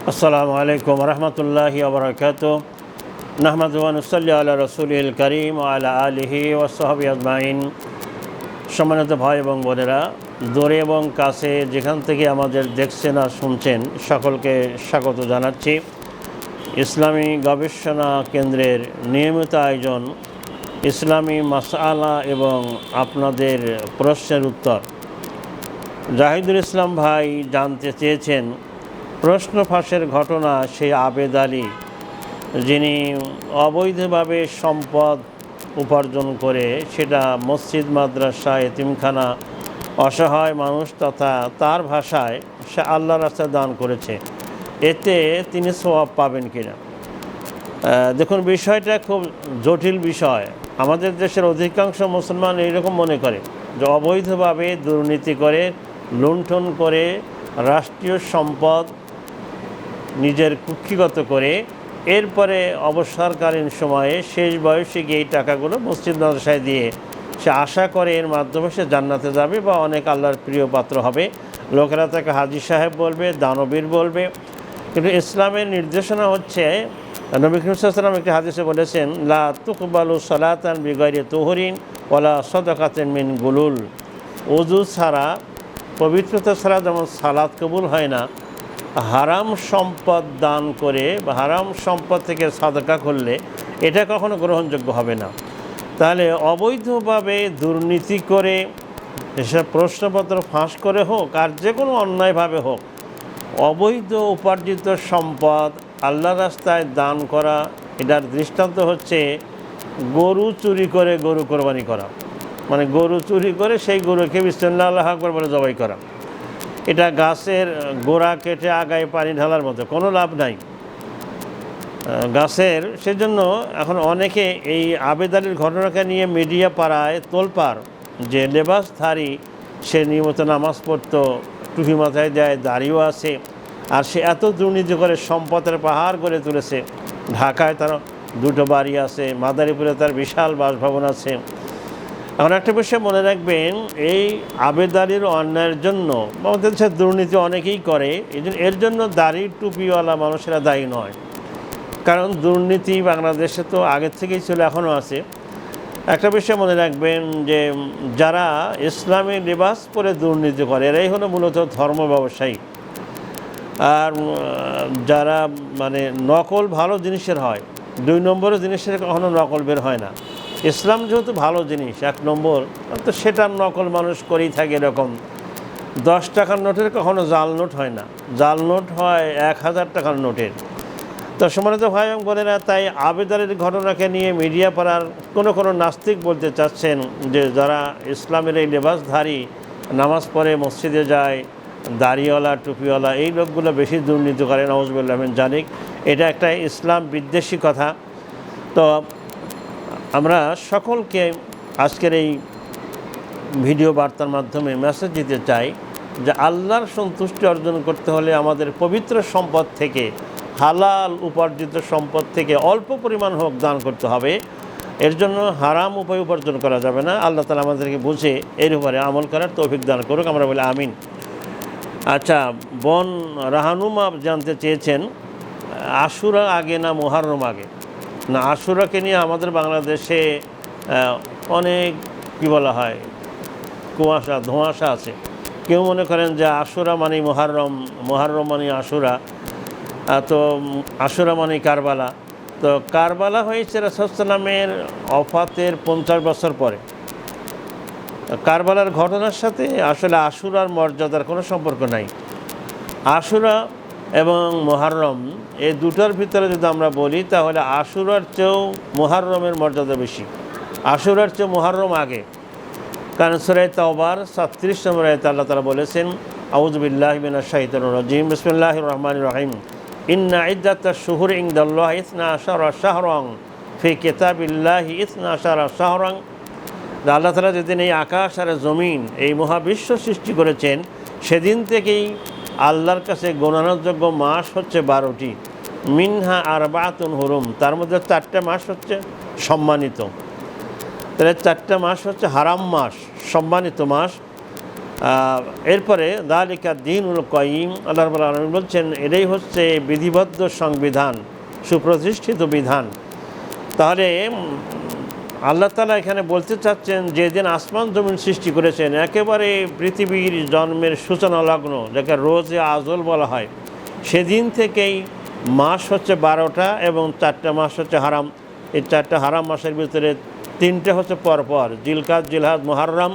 আসসালামু আলাইকুম রহমতুল্লাহি ওয়া বারাকাতুহু নাহমাদুহু ওয়া নুসাল্লি আলা রাসূলিল কারীম ওয়া আলা আলিহি ওয়া সাহবিহি আজমাইন। সম্মানিত ভাই এবং বোনেরা, দূরে এবং কাছে যেখান থেকে আমাদের দেখছেন আর শুনছেন, সকলকে স্বাগত জানাচ্ছি ইসলামী গবেষণা কেন্দ্রের নিয়মিত আয়োজন ইসলামী মাসআলা এবং আপনাদের প্রশ্নের উত্তর। জাহিদুল ইসলাম ভাই জানতে চেয়েছেন, প্রশ্ন ফাঁসের ঘটনা সেই আবেদ আলী, যিনি অবৈধভাবে সম্পদ উপার্জন করে সেটা মসজিদ, মাদ্রাসা, এতিমখানা, অসহায় মানুষ তথা তার ভাষায় সে আল্লাহর রাস্তায় দান করেছে, এতে তিনি সওয়াব পাবেন কিনা। দেখুন, বিষয়টা খুব জটিল বিষয়। আমাদের দেশের অধিকাংশ মুসলমান এইরকম মনে করে যে অবৈধভাবে দুর্নীতি করে, লুণ্ঠন করে, রাষ্ট্রীয় সম্পদ নিজের কুক্ষিগত করে এরপরে অবসরকালীন সময়ে শেষ বয়সে গিয়ে এই টাকাগুলো মসজিদ মাদ্রাসায় দিয়ে সে আশা করে এর মাধ্যমে সে জান্নাতে যাবে বা অনেক আল্লাহর প্রিয় পাত্র হবে। লোকেরা তাকে হাজী সাহেব বলবে, দানবীর বলবে। কিন্তু ইসলামের নির্দেশনা হচ্ছে, নবী করিম সাল্লাল্লাহু আলাইহি ওয়াসাল্লাম একটি হাদিসে বলেছেন, লা তুকবালু সালাতান বিগাইরি তুহুরিন ওয়ালা সাদাকাতিন মিন গুলুল। ওযু ছাড়া, পবিত্রতা ছাড়া যেমন সালাত কবুল হয় না, হারাম সম্পদ দান করে বা হারাম সম্পদ থেকে সাদকা করলে এটা কখনো গ্রহণযোগ্য হবে না। তাহলে অবৈধভাবে দুর্নীতি করে, এসব প্রশ্নপত্র ফাঁস করে হোক আর যে কোনো অন্যায়ভাবে হোক, অবৈধ উপার্জিত সম্পদ আল্লাহ রাস্তায় দান করা, এটার দৃষ্টান্ত হচ্ছে গরু চুরি করে গরু কোরবানি করা। মানে গরু চুরি করে সেই গরুকে বিসমিল্লাহ আল্লাহু আকবার বলে জবাই করা। এটা গাছের গোড়া কেটে আগায় পানি ঢালার মতো, কোনো লাভ নাই গাছের। সেজন্য এখন অনেকে এই আবেদ আলীর ঘটনাকে নিয়ে মিডিয়া পাড়ায় তোলপাড়, যে লেবাসধারী সে নিয়মিত নামাজ পড়তো, টুপি মাথায় দেয়, দাড়িও আছে, আর সে এত দুর্নীতি করে সম্পদের পাহাড় গড়ে তুলেছে। ঢাকায় তার 2টো বাড়ি আছে, মাদারীপুরে তার বিশাল বাসভবন আছে। এখন একটা বিষয় মনে রাখবেন, এই আবেদ আলীর অন্যায়ের জন্য আমাদের দেশে দুর্নীতি অনেকেই করে, এর জন্য দাড়ি টুপিওয়ালা মানুষেরা দায়ী নয়। কারণ দুর্নীতি বাংলাদেশে তো আগের থেকেই ছিল, এখনও আছে। একটা বিষয় মনে রাখবেন যে যারা ইসলামী লিবাস পরে দুর্নীতি করে এরাই হলো মূলত ধর্ম ব্যবসায়ী। আর যারা মানে নকল ভালো জিনিসের হয়, 2 নম্বরের জিনিসের কখনো নকল বের হয় না। ইসলাম যেহেতু ভালো জিনিস 1 নম্বর, তো সেটার নকল মানুষ করেই থাকে। এরকম 10 টাকার নোটের কখনো জাল নোট হয় না, জাল নোট হয় 1000 টাকার নোটের। তো সম্মানিত ভাই এবং বোনেরা, তাই আবেদ আলীর ঘটনাকে নিয়ে মিডিয়া পাড়ার কোনো নাস্তিক বলতে চাচ্ছেন যে যারা ইসলামের এই লেবাসধারী, নামাজ পড়ে, মসজিদে যায়, দাড়িওয়ালা, টুপিওয়ালা, এই লোকগুলো বেশি দুর্নীতি করে, নাউজুবিল্লাহ মিন যালিক। এটা একটা ইসলাম বিদ্বেষী কথা। তো আমরা সকলকে আজকের এই ভিডিও বার্তার মাধ্যমে মেসেজ দিতে চাই যে আল্লাহর সন্তুষ্টি অর্জন করতে হলে আমাদের পবিত্র সম্পদ থেকে, হালাল উপার্জিত সম্পদ থেকে অল্প পরিমাণ হোক দান করতে হবে। এর জন্য হারাম উপায় উপার্জন করা যাবে না। আল্লাহ তাআলা আমাদেরকে বুঝে এর উপরে আমল করার তৌফিক দান করুক, আমরা বলি আমিন। আচ্ছা, বোন রাহানুমা জানতে চেয়েছেন, আশুরা আগে না মুহররম আগে? না, আশুরাকে নিয়ে আমাদের বাংলাদেশে অনেক কি বলা হয়, কুয়াশা ধোঁয়াশা আছে। কেউ মনে করেন যে আশুরা মানে মুহররম, মুহররম মানে আশুরা, তো আশুরা মানে কারবালা। তো কারবালা হয়েছে রাসূল সাল্লাল্লাহু আলাইহি ওয়াসাল্লামের ওফাতের 50 বছর পরে। কারবালার ঘটনার সাথে আসলে আশুরার মর্যাদার কোনো সম্পর্ক নাই। আশুরা এবং মুহররম এই দুটোর ভিতরে যদি আমরা বলি, তাহলে আশুরার চেয়েও মুহররমের মর্যাদা বেশি। আশুরার চেয়ে মুহররম আগে। কারণ সূরা তাওবার 37 নম্বর আয়াতে আল্লাহ তাআলা বলেছেন, আউযু বিল্লাহি মিনাশ শাইতানির রাজিম, বিসমিল্লাহির রহমানির রহিম, ইন্না ইদ্দাতাশ শুহুরি ইনদাল্লাহি 12 শাহরান ফি কিতাবিল্লাহি 12 শাহরান। আল্লাহ তাআলা যেদিন এই আকাশ আর জমিন, এই মহাবিশ্ব সৃষ্টি করেছেন, সেদিন থেকেই আল্লাহর কাছে গণনাযোগ্য মাস হচ্ছে 12টি। মিনহা আরবাতুন হুরুম, তার মধ্যে 4টা মাস হচ্ছে সম্মানিত। তাহলে 4টা মাস হচ্ছে হারাম মাস, সম্মানিত মাস। এরপরে যালিকা দীনুল কাইয়িম, আল্লাহ রাব্বুল আলামিন বলছেন এটাই হচ্ছে বিধিবদ্ধ সংবিধান, সুপ্রতিষ্ঠিত বিধান। তাহলে আল্লাহ তাআলা এখানে বলতে চাচ্ছেন যেদিন আসমান জমিন সৃষ্টি করেছেন, একেবারে পৃথিবীর জন্মের সূচনা লগ্ন, যাকে রোজে আজল বলা হয়, সেদিন থেকেই মাস হচ্ছে 12টা এবং 4টা মাস হচ্ছে হারাম। এই 4টা হারাম মাসের ভিতরে 3টে হচ্ছে পরপর, জিলকাদ, জিলহাজ, মুহররম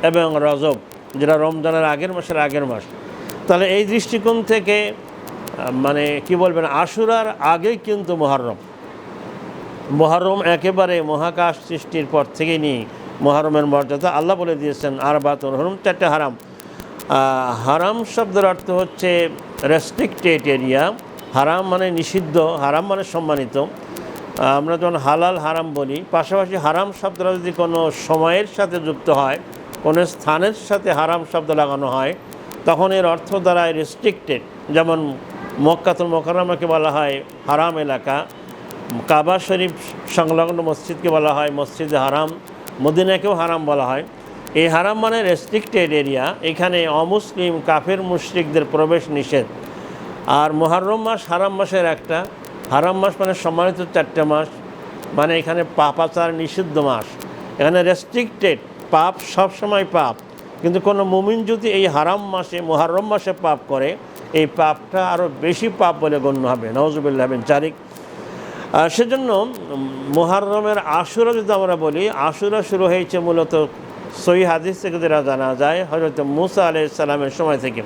এবং রজব, যেটা রমজানের আগের মাসের আগের মাস। তাহলে এই দৃষ্টিকোণ থেকে মানে কি বলবেন, আশুরার আগেই কিন্তু মুহররম একেবারে মহাকাশ সৃষ্টির পর থেকেই নিয়ে মুহররমের মর্যাদা আল্লাহ বলে দিয়েছেন আরবাতুন হুরুম, 4টে হারাম। হারাম শব্দের অর্থ হচ্ছে রেস্ট্রিক্টেড এরিয়া। হারাম মানে নিষিদ্ধ, হারাম মানে সম্মানিত। আমরা যখন হালাল হারাম বলি, পাশাপাশি হারাম শব্দটা যদি কোনো সময়ের সাথে যুক্ত হয়, কোনো স্থানের সাথে হারাম শব্দ লাগানো হয়, তখন এর অর্থ দ্বারায় রেস্ট্রিক্টেড। যেমন মক্কাতুল মুকাররমাকে বলা হয় হারাম এলাকা, কাবা শরীফ সংলগ্ন মসজিদকে বলা হয় মসজিদে হারাম, মদিনাকেও হারাম বলা হয়। এই হারাম মানে রেস্ট্রিক্টেড এরিয়া, এখানে অমুসলিম কাফের মুশরিকদের প্রবেশ নিষেধ। আর মুহররম মাস হারাম মাসের একটা, হারাম মাস মানে সম্মানিত 4টে মাস, মানে এখানে পাপাচার নিষিদ্ধ মাস। এখানে রেস্ট্রিক্টেড, পাপ সবসময় পাপ, কিন্তু কোনো মুমিন যদি এই হারাম মাসে মুহররম মাসে পাপ করে, এই পাপটা আরও বেশি পাপ বলে গণ্য হবে, নাউজুবিল্লাহ মিন যালিক। সেজন্য মুহররমের আশুরা যদি আমরা বলি, আশুরা শুরু হয়েছে মূলত সহিহ হাদিস থেকে যেটা জানা যায়, হযরত মুসা আলাইহিস সালামের সময় থেকে।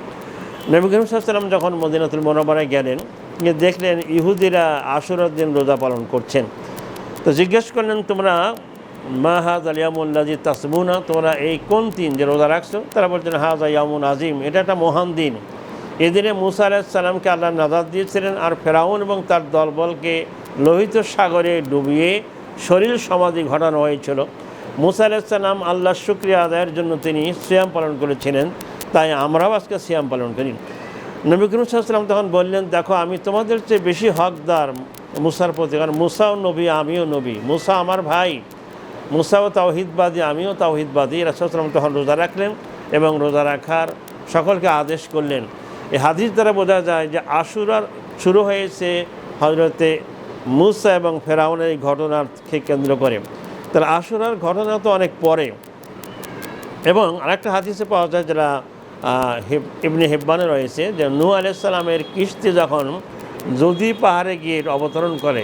নবী করিম সাল্লাল্লাহু আলাইহি ওয়াসাল্লাম যখন মদিনাতুল মুনাওয়ারায় গেলেন, গিয়ে দেখলেন ইহুদিরা আশুরার দিন রোজা পালন করছেন। তো জিজ্ঞেস করলেন, তোমরা মা হাযাল ইয়াউমুল্লাযী তাসমুনা, তোমরা এই কোন দিন যে রোজা রাখছো? তারা বলছেন হাযা ইয়াউমুন আযীম, এটা একটা মহান দিন। এদিনে মুসা আলাইহিস সালামকে আল্লাহ নাজাত দিয়েছিলেন, আর ফেরাউন এবং তার দলবলকে লোহিত সাগরে ডুবিয়ে শরীর সমাধি ঘটানো হয়েছিল। মুসা আলাইহিস সালাম আল্লাহর শুকরিয়া আদায়ের জন্য তিনি সিয়াম পালন করেছিলেন, তাই আমরাও আজকে সিয়াম পালন করি। নবী করিম সাল্লাল্লাহু আলাইহি ওয়াসাল্লাম তখন বললেন, দেখো আমি তোমাদের চেয়ে বেশি হকদার মুসার প্রতি, কারণ মুসাও নবী আমিও নবী, মুসা আমার ভাই, মুসাও তাওহীদবাদী আমিও তাওহীদবাদী। রাসূল সাল্লাল্লাহু আলাইহি ওয়াসাল্লাম তখন রোজা রাখলেন এবং রোজা রাখার সকলকে আদেশ করলেন। এই হাদিস দ্বারা বোঝা যায় যে আশুরার শুরু হয়েছে হযরতে মুসা এবং ফেরাউনের এই ঘটনাকে কেন্দ্র করে। তাহলে আশুরার ঘটনা তো অনেক পরে। এবং আরেকটা হাদিসে পাওয়া যায়, যেটা ইবনে হিব্বানে রয়েছে, যে নূহ আলাইহিস সালামের কিস্তি যখন যদি পাহাড়ে গিয়ে অবতরণ করে,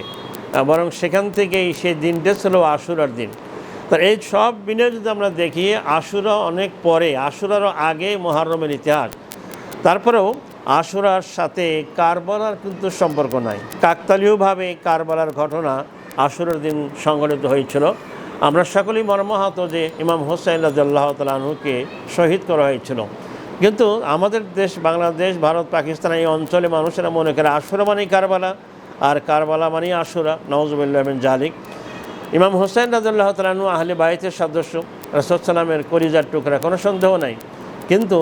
বরং সেখান থেকেই সেই দিনটা ছিল আশুরার দিন। তার এই সব দিনে যদি আমরা দেখি, আশুরা অনেক পরে, আশুরারও আগে মুহররমের ইতিহাস। তারপরেও আশুরার সাথে কারবালার কিন্তু সম্পর্ক নাই। কাকতালীয়ভাবে কারবালার ঘটনা আশুরার দিন সংঘটিত হয়েছিল। আমরা সকলেই মর্মাহত যে ইমাম হোসেন রাদিয়াল্লাহু তাআলা আনহুকে শহীদ করা হয়েছিল। কিন্তু আমাদের দেশ বাংলাদেশ, ভারত, পাকিস্তান এই অঞ্চলে মানুষেরা মনে করে আশুরা মানেই কারবালা, আর কারবালা মানেই আশুরা, নাউজুবিল্লাহ মিন যালিক। ইমাম হোসেন রাদিয়াল্লাহু তাআলা আনহু আহলে বাইতের সদস্য, রাসূল সাল্লামের কলিজার টুকরা, কোনো সন্দেহ নাই। কিন্তু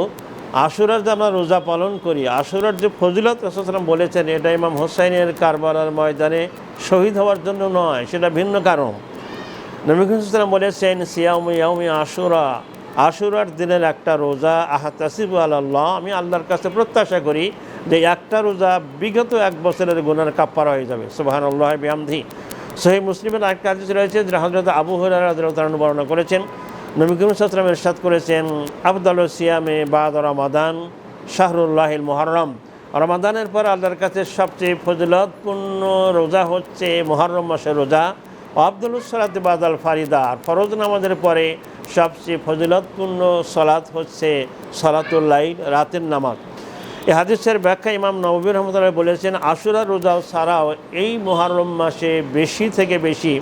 আশুরার যে আমরা রোজা পালন করি, আশুরার যে ফজিলত রাসূল সাল্লাম বলেছেন, এটা ইমাম হোসাইনের কারবালার ময়দানে শহীদ হওয়ার জন্য নয়, সেটা ভিন্ন কারণ। নবী করিম সাল্লাল্লাহু আলাইহি ওয়াসাল্লাম বলেছেন সিয়ামু ইয়াউমি আশুরা, আশুরার দিনের একটা রোজা আহতাসিবু আলাল্লাহ, আমি আল্লাহর কাছে প্রত্যাশা করি যে একটা রোজা বিগত 1 বছরের গুনার কাফারা হয়ে যাবে। সুবহানাল্লাহ বিহামদিহি। সহিহ মুসলিমের আরেকটা হাদিস রয়েছে, যে হযরত আবু হুরায়রা রাদিয়াল্লাহু তাআলা বর্ণনা করেছেন, নবী করিম সাল্লাল্লাহু আলাইহি ওয়াসাল্লাম ইরশাদ করেছেন, আফদালুস সিয়ামে বা'দা রমাদান শাহরুল্লাহিল মুহররম, রমাদানের পর আল্লাহর কাছে সবচেয়ে ফজিলতপূর্ণ রোজা হচ্ছে মুহররম মাসের রোজা। আফদালুস সালাতি বাদাল ফারিদা, ফরজ নামাজের পরে সবচেয়ে ফজিলতপূর্ণ সালাত হচ্ছে সালাতুল লাইল, রাতের নামাজ। এই হাদিসের ব্যাখ্যা ইমাম নববী রাহমাতুল্লাহ বলেছেন, আশুরা রোজা ছাড়াও এই মুহররম মাসে বেশি থেকে বেশি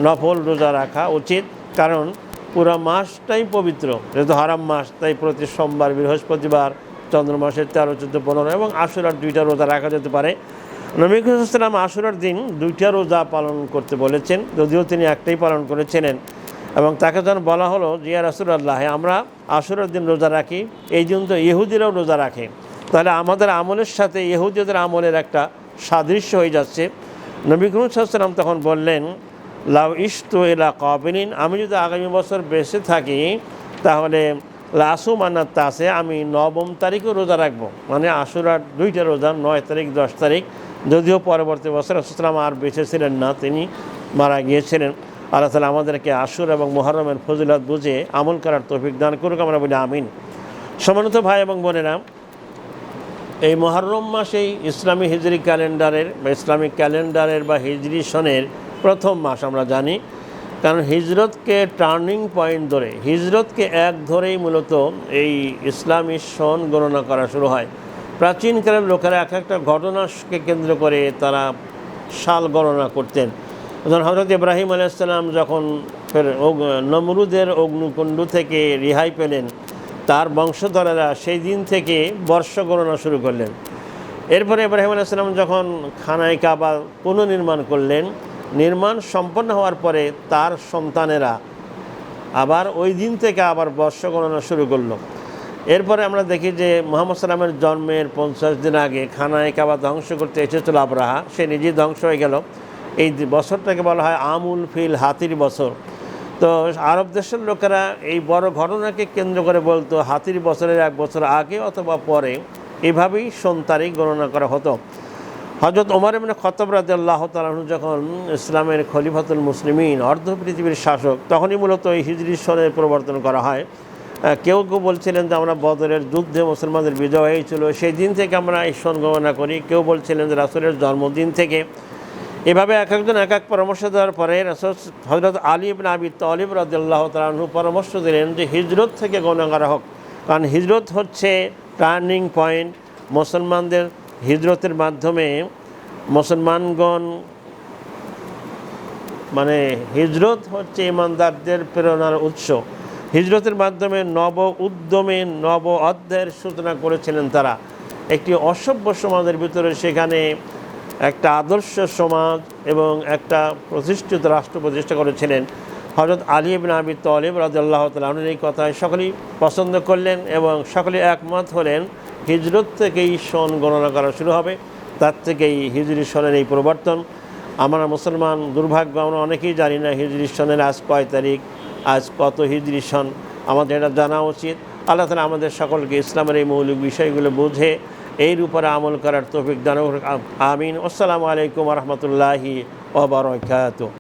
নফল রোজা রাখা উচিত, কারণ পুরো মাসটাই পবিত্র, যেহেতু হারাম মাস, তাই প্রতি সোমবার, বৃহস্পতিবার, চন্দ্র মাসের 13, 14, 15 এবং আশুরার 2টা রোজা রাখা যেতে পারে। নবী করিম সাল্লাল্লাহু আলাইহি ওয়াসাল্লাম আশুরার দিন 2টা রোজা পালন করতে বলেছেন, যদিও তিনি একটাই পালন করেছিলেন। এবং তাকে যখন বলা হলো যে ইয়া রাসূলুল্লাহ, আমরা আশুরার দিন রোজা রাখি, এই দিন তো ইহুদিরাও রোজা রাখে, তাহলে আমাদের আমলের সাথে ইহুদিদের আমলের একটা সাদৃশ্য হয়ে যাচ্ছে। নবী করিম সাল্লাল্লাহু আলাইহি ওয়াসাল্লাম তখন বললেন, লাউ ইশতু ইলা কাবিলিন, আমি যদি আগামী বছর বেঁচে থাকি তাহলে লাসুমান্নাত তাসে, আমি নবম তারিখও রোজা রাখবো, মানে আশুরার 2টা রোজা, 9 তারিখ 10 তারিখ। যদিও পরবর্তী বছর রাসূলুল্লাহ আর বেঁচে ছিলেন না, তিনি মারা গিয়েছিলেন। আল্লাহ তাআলা আমাদেরকে আশুর এবং মুহররমের ফজিলত বুঝে আমল করার তৌফিক দান করুক, আমরা বলি আমিন। সম্মানিত ভাই এবং বোনেরা, এই মুহররম মাসেই ইসলামী হিজরি ক্যালেন্ডারের বা ইসলামিক ক্যালেন্ডারের বা হিজরি সনের প্রথম মাস আমরা জানি। কারণ হিজরতকে টার্নিং পয়েন্ট ধরে, হিজরতকে এক ধরেই মূলত এই ইসলামী সন গণনা করা শুরু হয়। প্রাচীনকালের লোকেরা এক একটা ঘটনাকে কেন্দ্র করে তারা সাল গণনা করতেন। যেমন হযরত ইব্রাহিম আলাইহিস সালাম যখন নমরুদের অগ্নিকুণ্ড থেকে রেহাই পেলেন, তার বংশধরেরা সেই দিন থেকে বর্ষ গণনা শুরু করলেন। এরপরে ইব্রাহিম আলাইহিস সালাম যখন খানায় কাবা পুনর্নির্মাণ করলেন, নির্মাণ সম্পন্ন হওয়ার পরে তার সন্তানেরা আবার ওই দিন থেকে আবার বর্ষ গণনা শুরু করলো। এরপরে আমরা দেখি যে মুহাম্মদ সাল্লামের জন্মের 50 দিন আগে খানায় কাবা ধ্বংস করতে এসেছিল আবরাহা, সে নিজেই ধ্বংস হয়ে গেল। এই বছরটাকে বলা হয় আমুল ফিল, হাতির বছর। তো আরব দেশের লোকেরা এই বড় ঘটনাকে কেন্দ্র করে বলতো হাতির বছরের 1 বছর আগে অথবা পরে, এভাবেই সন তারিখ গণনা করা হতো। হযরত ওমর ইবনে খাত্তাব রাদিয়াল্লাহু তাআলা আনহু যখন ইসলামের খলিফাতুল মুসলিমিন, অর্ধ পৃথিবীর শাসক, তখনই মূলত এই হিজরি সনের প্রবর্তন করা হয়। কেউ কেউ বলছিলেন যে আমরা বদরের যুদ্ধে মুসলমানদের বিজয় হয়েছিল সেই দিন থেকে আমরা এই সন গণনা করি, কেউ বলছিলেন যে রাসূলের জন্মদিন থেকে। এভাবে এক একজন এক এক পরামর্শ দেওয়ার পরে হযরত আলী ইবনে আবি তালিব রাদিয়াল্লাহু তাআলা আনহু পরামর্শ দিলেন যে হিজরত থেকে গণনা করা হোক। কারণ হিজরত হচ্ছে টার্নিং পয়েন্ট। মুসলমানদের হিজরতের মাধ্যমে মুসলমানগণ, মানে হিজরত হচ্ছে ইমানদারদের প্রেরণার উৎস। হিজরতের মাধ্যমে নব উদ্যমে নব অধ্যায়ের সূচনা করেছিলেন তারা। একটি অসভ্য সমাজের ভিতরে সেখানে একটা আদর্শ সমাজ এবং একটা প্রতিষ্ঠিত রাষ্ট্র প্রতিষ্ঠা করেছিলেন। হযরত আলী ইবনে আবি তালিব রাদিয়াল্লাহু তাআলা আনহু এই কথায় সকলেই পছন্দ করলেন এবং সকলেই একমত হলেন হিজরত থেকেই সন গণনা করা শুরু হবে, তার থেকেই হিজরি সনের এই প্রবর্তন। আমরা মুসলমান দুর্ভাগ্য, আমরা অনেকেই জানি না হিজরি সনের আজ কয় তারিখ, আজ কত হিজরি সন, আমাদের এটা জানা উচিত। আল্লাহ তাআলা আমাদের সকলকে ইসলামের এই মৌলিক বিষয়গুলো বুঝে এর উপরে আমল করার তৌফিক দান করুন, আমিন। আসসালামু আলাইকুম ওয়া রাহমাতুল্লাহি ওয়া বারাকাতুহু।